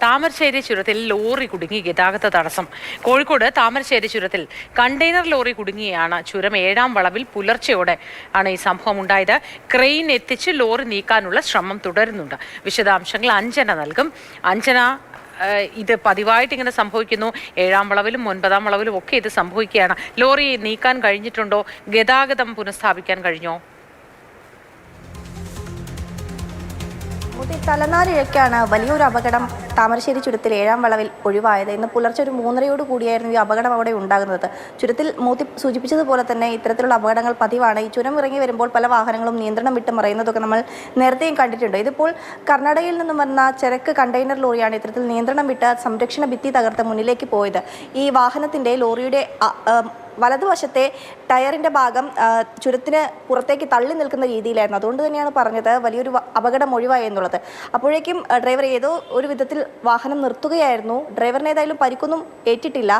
താമരശ്ശേരി ചുരത്തിൽ ലോറി കുടുങ്ങി ഗതാഗത തടസ്സം. കോഴിക്കോട് താമരശ്ശേരി ചുരത്തിൽ കണ്ടെയ്നർ ലോറി കുടുങ്ങിയാണ് ചുരം 7-ാം വളവിൽ പുലർച്ചെയോടെ ആണ് ഈ സംഭവം ഉണ്ടായത്. ക്രെയിൻ എത്തിച്ച് ലോറി നീക്കാനുള്ള ശ്രമം തുടരുന്നുണ്ട്. വിശദാംശങ്ങൾ അഞ്ജന നൽകും. അഞ്ജന, ഇത് പതിവായിട്ട് ഇങ്ങനെ സംഭവിക്കുന്നു. 7-ാം വളവിലും 9-ാം വളവിലും ഒക്കെ ഇത് സംഭവിക്കുകയാണ്. ലോറി നീക്കാൻ കഴിഞ്ഞിട്ടുണ്ടോ? ഗതാഗതം പുനഃസ്ഥാപിക്കാൻ കഴിഞ്ഞോ? തലനാരിഴയ്ക്കാണ് വലിയൊരു അപകടം താമരശ്ശേരി ചുരത്തിൽ 7-ാം വളവിൽ ഒഴിവായത്. ഇന്ന് പുലർച്ചെ ഒരു 3:30 കൂടിയായിരുന്നു ഈ അപകടം അവിടെ ഉണ്ടാകുന്നത്. ചുരത്തിൽ മൂത്തി സൂചിപ്പിച്ചതുപോലെ തന്നെ ഇത്തരത്തിലുള്ള അപകടങ്ങൾ പതിവാണ്. ഈ ചുരം ഇറങ്ങി വരുമ്പോൾ പല വാഹനങ്ങളും നിയന്ത്രണം വിട്ട് മറയുന്നതൊക്കെ നമ്മൾ നേരത്തെയും കണ്ടിട്ടുണ്ട്. ഇതിപ്പോൾ കർണാടകയിൽ നിന്നും വന്ന ചരക്ക് കണ്ടെയ്നർ ലോറിയാണ് ഇത്തരത്തിൽ നിയന്ത്രണം വിട്ട് സംരക്ഷണ ഭിത്തി തകർത്ത് മുന്നിലേക്ക് പോയത്. ഈ വാഹനത്തിൻ്റെ ലോറിയുടെ വലതുവശത്തെ ടയറിൻ്റെ ഭാഗം ചുരത്തിന് പുറത്തേക്ക് തള്ളി നിൽക്കുന്ന രീതിയിലായിരുന്നു. അതുകൊണ്ട് തന്നെയാണ് പറഞ്ഞത് വലിയൊരു അപകടം ഒഴിവായി എന്നുള്ളത്. അപ്പോഴേക്കും ഡ്രൈവർ ഏതോ ഒരു വിധത്തിൽ വാഹനം നിർത്തുകയായിരുന്നു. ഡ്രൈവറിന് ഏതായാലും പരിക്കൊന്നും ഏറ്റിട്ടില്ല.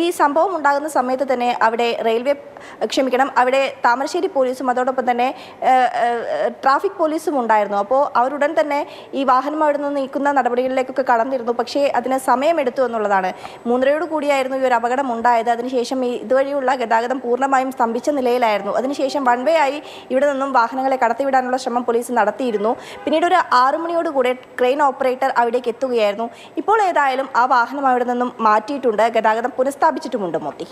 ഈ സംഭവം ഉണ്ടാകുന്ന സമയത്ത് തന്നെ അവിടെ അവിടെ താമരശ്ശേരി പോലീസും അതോടൊപ്പം തന്നെ ട്രാഫിക് പോലീസും ഉണ്ടായിരുന്നു. അപ്പോൾ അവരുടൻ തന്നെ ഈ വാഹനം അവിടെ നിന്ന് നീക്കുന്ന നടപടികളിലേക്കൊക്കെ കടന്നിരുന്നു. പക്ഷേ അതിന് സമയമെടുത്തു എന്നുള്ളതാണ്. 3:30 കൂടിയായിരുന്നു ഈ ഒരു അപകടം ഉണ്ടായത്. അതിനുശേഷം ഇതുവഴിയുള്ള ഗതാഗതം പൂർണ്ണമായും സ്തംഭിച്ച നിലയിലായിരുന്നു. അതിനുശേഷം വൺ വേ ആയി ഇവിടെ നിന്നും വാഹനങ്ങളെ കടത്തിവിടാനുള്ള ശ്രമം പോലീസ് നടത്തിയിരുന്നു. പിന്നീട് ഒരു 6 മണിയോടുകൂടെ ക്രെയിൻ ഓപ്പറേറ്റർ അവിടേക്ക് എത്തുകയായിരുന്നു. ഇപ്പോൾ ഏതായാലും ആ വാഹനം അവിടെ നിന്നും മാറ്റിയിട്ടുണ്ട്. ഗതാഗതം പുനഃസ്ഥാപിച്ചിട്ടുമുണ്ട്. മോത്തി.